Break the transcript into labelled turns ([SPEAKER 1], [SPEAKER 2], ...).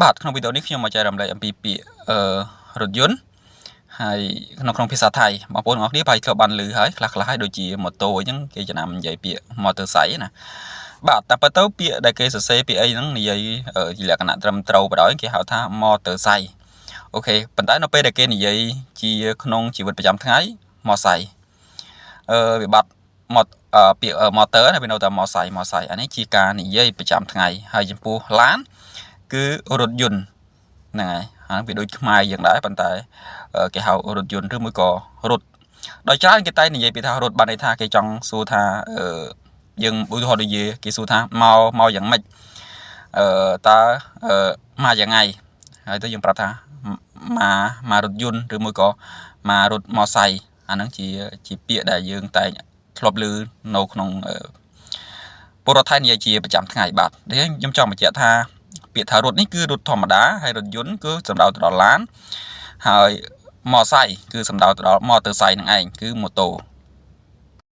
[SPEAKER 1] បាទក្នុងវីដេអូនេះខ្ញុំមកចែករំលែកអំពីពាក្យរថយន្តហើយក្នុងភាសាថៃបងប្អូនទាំងអស់គ្នាប្រហែលធ្លាប់បានឮហើយខ្លះៗហើយដូចជាម៉ូតូអញ្ចឹងគេចំណាំនិយាយពាក្យ motorcycle ណាបាទតែប៉ុន្តែពាក្យដែលគេសរសេរពាក្យអីហ្នឹងនិយាយជាលក្ខណៈត្រឹមត្រូវបណ្ដោយគេហៅថា motorcycle អូខេប៉ុន្តែនៅពេលដែលគេនិយាយជាក្នុងជីវិតប្រចាំថ្ងៃ motorcycle វាបាត់ពាក្យ motor ណាវានៅតែ motorcycle អានេះជាការនិយាយប្រចាំថ្ងៃហើយចំពោះឡានគឺរថយន្តហ្នឹងហើយវាដូចខ្មែរយ៉ាងដែរប៉ុន្តែគេហៅរថយន្តឬមួយក៏រថដោយច្រើនគេតែនិយាយពីថារថបានន័យថាគេចង់សួរថាយើងឧទាហរណ៍ដូចគេសួរថាមកយ៉ាងម៉េចតើមកយ៉ាងไงហើយទៅយើងប្រាប់ថាមករថយន្តឬមួយក៏មករថម៉ូតូសៃអាហ្នឹងជាពាក្យដែលយើងតែធ្លាប់ឮនៅក្នុងពលរដ្ឋថៃនិយាយជាប្រចាំថ្ងៃបាទខ្ញុំចង់បញ្ជាក់ថាពាក្យថារថនេះគឺរថធម្មតាហើយរថយន្តគឺសំដៅទៅដល់ឡានហើយម៉ូតូសៃគឺសំដៅទៅដល់ម៉ូតូសៃនឹងឯងគឺម៉ូតូ